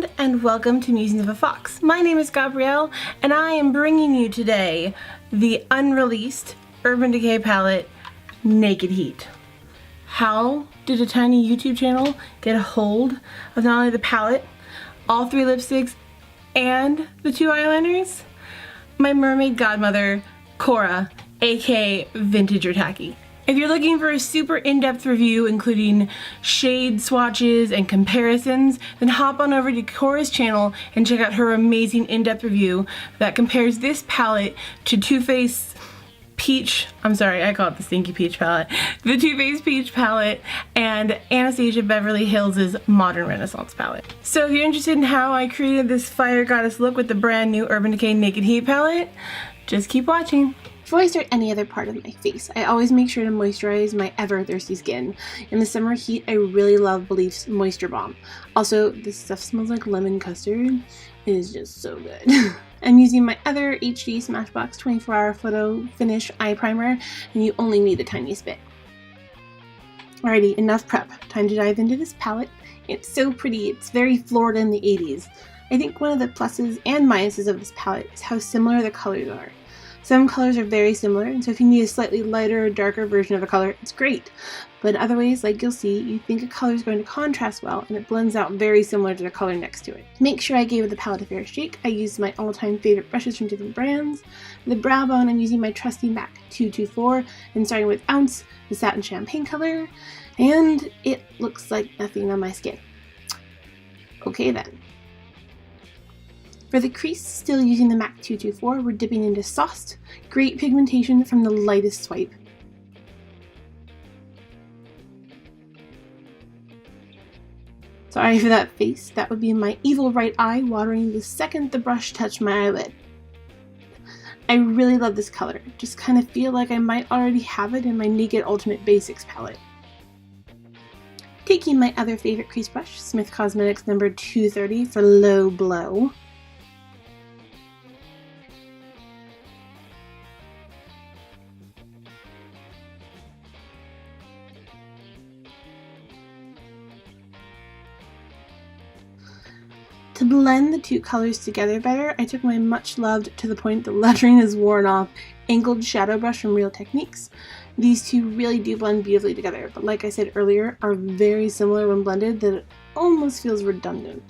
around and welcome to MusingsofaFox. My name is Gabrielle and I am bringing you today the unreleased Urban Decay palette, Naked Heat. How did a tiny YouTube channel get a hold of not only the palette, all 3 lipsticks, and the 2 eyeliners? My mermaid godmother, Cora, aka Vintage or Tacky. If you're looking for a super in-depth review including shade swatches and comparisons, then hop on over to Cora's channel and check out her amazing in-depth review that compares this palette to Too Faced Peach, I'm sorry, I call it the Stinky Peach palette, the Too Faced Peach palette, and Anastasia Beverly Hills' Modern Renaissance palette. So if you're interested in how I created this fire goddess look with the brand new Urban Decay Naked Heat palette, just keep watching. Before I start any other part of my face, I always make sure to moisturize my ever-thirsty skin. In the summer heat, I really love Belief's Moisture Balm. Also, this stuff smells like lemon custard. It is just so good. I'm using my other HD Smashbox 24-hour photo finish eye primer, and you only need the tiniest bit. Alrighty, enough prep. Time to dive into this palette. It's so pretty. It's very Florida in the 80s. I think one of the pluses and minuses of this palette is how similar the colors are. Some colors are very similar, and so if you need a slightly lighter or darker version of a color, it's great. But in other ways, like you'll see, you think a color is going to contrast well, and it blends out very similar to the color next to it. To make sure I gave the palette a fair shake, I used my all-time favorite brushes from different brands. For the brow bone, I'm using my trusty MAC 224, and starting with Ounce, the Satin Champagne color, and it looks like nothing on my skin. Okay then. For the crease, still using the MAC 224, we're dipping into Sauced, great pigmentation from the lightest swipe. Sorry for that face, that would be my evil right eye watering the second the brush touched my eyelid. I really love this color, just kind of feel like I might already have it in my Naked Ultimate Basics palette. Taking my other favorite crease brush, Smith Cosmetics number 230 for Low Blow. To blend the 2 colors together better, I took my much loved, to the point the lettering is worn off, angled shadow brush from Real Techniques. These 2 really do blend beautifully together, but like I said earlier, are very similar when blended that it almost feels redundant.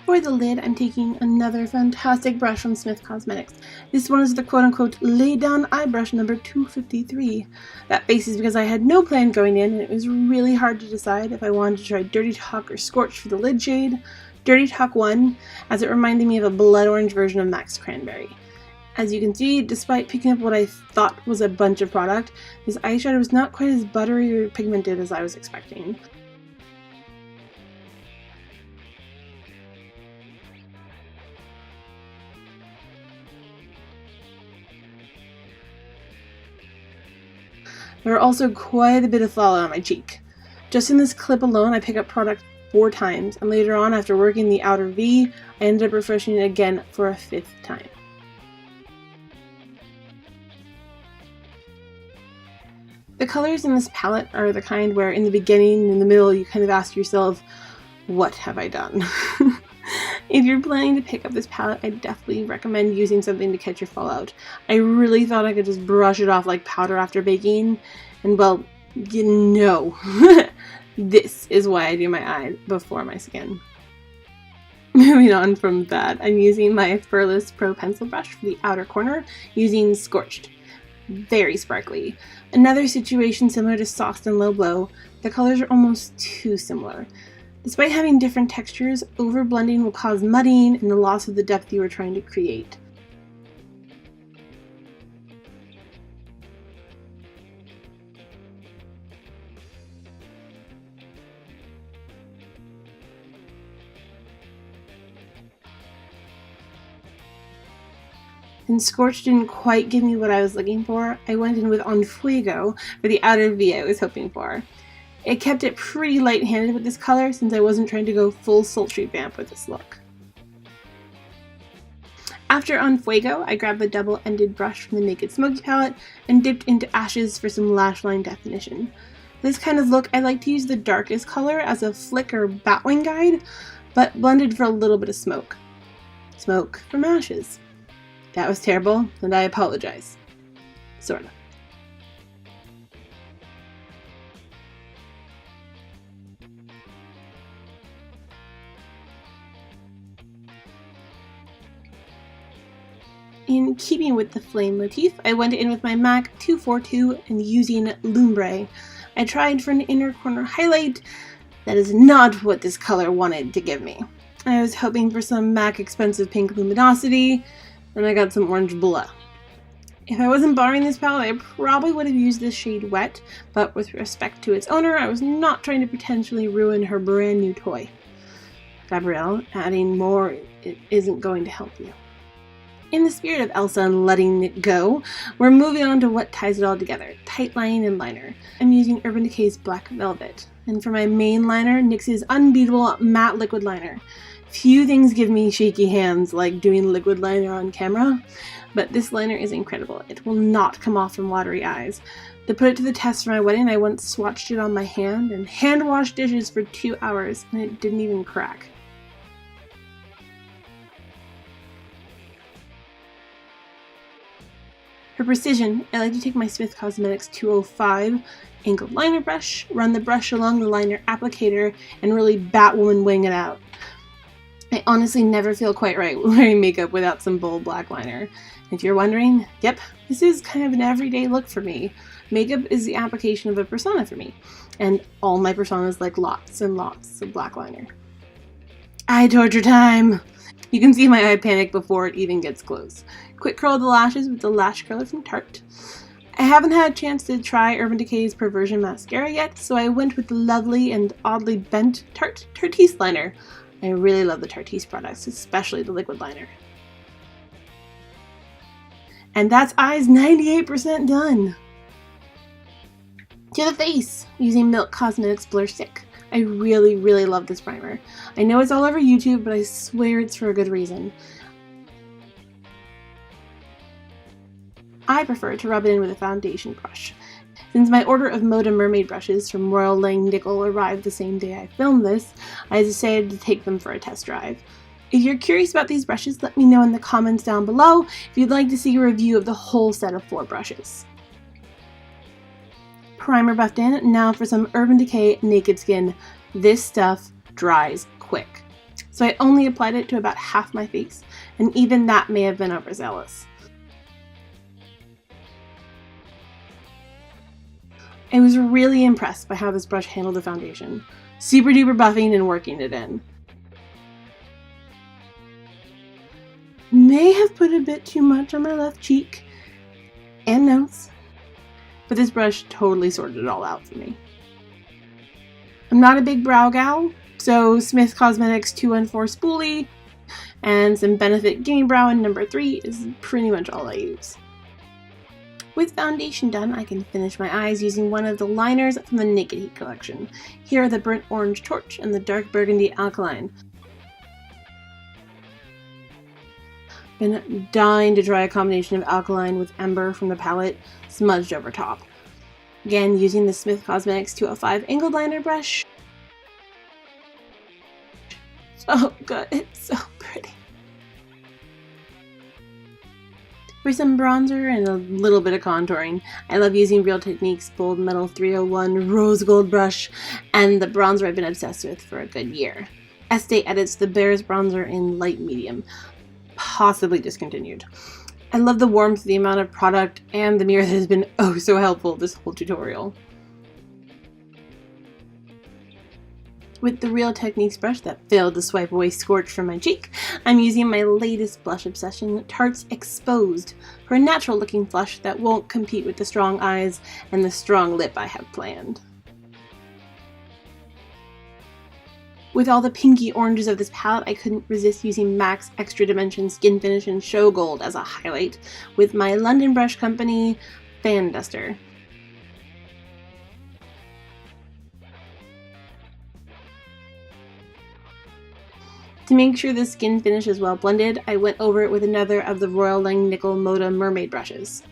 For the lid, I'm taking another fantastic brush from Smith Cosmetics. This one is the quote-unquote lay down eye brush number 253. That face is because I had no plan going in, and it was really hard to decide if I wanted to try Dirty Talk or Scorched for the lid shade. Dirty Talk won, as it reminded me of a blood orange version of Max Cranberry. As you can see, despite picking up what I thought was a bunch of product, this eyeshadow was not quite as buttery or pigmented as I was expecting. There are also quite a bit of fallout on my cheek. Just in this clip alone, I pick up product 4 times, and later on, after working the outer V, I ended up refreshing it again for a 5th time. The colors in this palette are the kind where in the beginning and in the middle you kind of ask yourself, what have I done? If you're planning to pick up this palette, I definitely recommend using something to catch your fallout. I really thought I could just brush it off like powder after baking, and well, you know. This is why I do my eyes before my skin. Moving on from that, I'm using my Furless Pro Pencil Brush for the outer corner, using Scorched. Very sparkly. Another situation similar to Sauced and Low Blow, the colors are almost too similar. Despite having different textures, overblending will cause mudding and the loss of the depth you were trying to create. And Scorched didn't quite give me what I was looking for. I went in with En Fuego for the outer V I was hoping for. It kept it pretty light-handed with this color since I wasn't trying to go full sultry vamp with this look. After En Fuego, I grabbed the double-ended brush from the Naked Smoky palette and dipped into Ashes for some lash line definition. For this kind of look, I like to use the darkest color as a flick or batwing guide, but blended for a little bit of smoke. Smoke from ashes. That was terrible, and I apologize. Sort of. In keeping with the flame motif, I went in with my MAC 242 and using Lumbre. I tried for an inner corner highlight. That is not what this color wanted to give me. I was hoping for some MAC expensive pink luminosity, and I got some orange blah. If I wasn't borrowing this palette, I probably would have used this shade Wet, but with respect to its owner, I was not trying to potentially ruin her brand new toy. Gabrielle, adding more isn't going to help you. In the spirit of Elsa and letting it go, we're moving on to what ties it all together, tight line and liner. I'm using Urban Decay's Black Velvet. And for my main liner, NYX's Unbeatable Matte Liquid Liner. Few things give me shaky hands like doing liquid liner on camera, but this liner is incredible. It will not come off from watery eyes. To put it to the test for my wedding, I once swatched it on my hand and hand-washed dishes for 2 hours, and it didn't even crack. For precision, I like to take my Smith Cosmetics 205 angled liner brush, run the brush along the liner applicator, and really Batwoman wing it out. I honestly never feel quite right wearing makeup without some bold black liner. If you're wondering, yep, this is kind of an everyday look for me. Makeup is the application of a persona for me, and all my personas like lots and lots of black liner. Eye torture time! You can see my eye panic before it even gets close. Quick curl the lashes with the lash curler from Tarte. I haven't had a chance to try Urban Decay's Perversion Mascara yet, so I went with the lovely and oddly bent Tarteiste liner. I really love the Tarteiste products, especially the liquid liner. And that's eyes 98% done! To the face, using Milk Cosmetics Blur Stick. I really, really love this primer. I know it's all over YouTube, but I swear it's for a good reason. I prefer to rub it in with a foundation brush. Since my order of Moda Mermaid brushes from Royal Langnickel arrived the same day I filmed this, I decided to take them for a test drive. If you're curious about these brushes, let me know in the comments down below if you'd like to see a review of the whole set of 4 brushes. Primer buffed in, now for some Urban Decay Naked Skin. This stuff dries quick. So I only applied it to about half my face, and even that may have been overzealous. I was really impressed by how this brush handled the foundation. Super duper buffing and working it in. May have put a bit too much on my left cheek and nose, but this brush totally sorted it all out for me. I'm not a big brow gal, so Smith Cosmetics 214 Spoolie and some Benefit Gimme Brow in number 3 is pretty much all I use. With foundation done, I can finish my eyes using one of the liners from the Naked Heat collection. Here are the Burnt Orange Torch and the Dark Burgundy Alkaline. Been dying to try a combination of Alkaline with Ember from the palette, smudged over top. Again, using the Smith Cosmetics 205 angled liner brush. So good, it's so pretty. For some bronzer and a little bit of contouring, I love using Real Techniques Bold Metal 301 Rose Gold brush and the bronzer I've been obsessed with for a good year. Estee edits the Bears bronzer in light medium, possibly discontinued. I love the warmth, the amount of product, and the mirror that has been oh so helpful this whole tutorial. With the Real Techniques brush that failed to swipe away Scorched from my cheek, I'm using my latest blush obsession, Tarte's Exposed, for a natural looking blush that won't compete with the strong eyes and the strong lip I have planned. With all the pinky oranges of this palette, I couldn't resist using MAC's Extra Dimension Skin Finish and Show Gold as a highlight with my London Brush Company Fan Duster. To make sure the skin finish is well blended, I went over it with another of the Royal Langnickel Moda Mermaid brushes.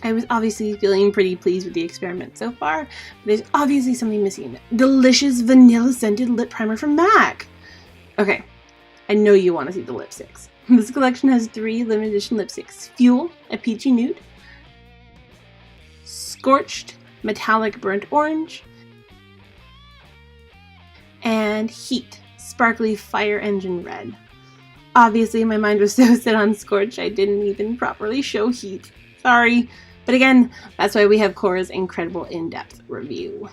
I was obviously feeling pretty pleased with the experiment so far, but there's obviously something missing. Delicious vanilla scented lip primer from MAC. Okay, I know you want to see the lipsticks. This collection has 3 limited edition lipsticks. Fuel, a peachy nude. Scorched, metallic burnt orange. And Heat, sparkly fire engine red. Obviously my mind was so set on Scorched I didn't even properly show Heat. Sorry. But again, that's why we have Cora's incredible in-depth review.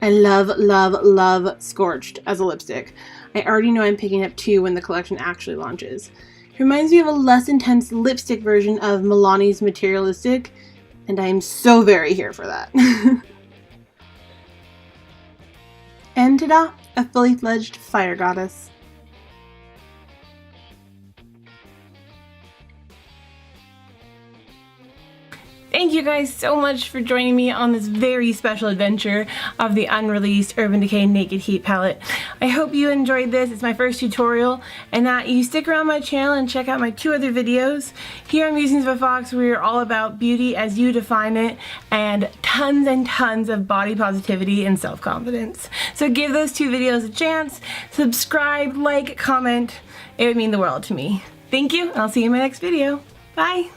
I love, love, love Scorched as a lipstick. I already know I'm picking up 2 when the collection actually launches. It reminds me of a less intense lipstick version of Milani's Materialistic, and I am so very here for that. And ta-da! A fully fledged fire goddess. Thank you guys so much for joining me on this very special adventure of the unreleased Urban Decay Naked Heat palette. I hope you enjoyed this. It's my first tutorial, and that you stick around my channel and check out my 2 other videos. Here on MusingsofaFox, we are all about beauty as you define it, and tons of body positivity and self-confidence. So give those 2 videos a chance. Subscribe, like, comment. It would mean the world to me. Thank you, and I'll see you in my next video. Bye!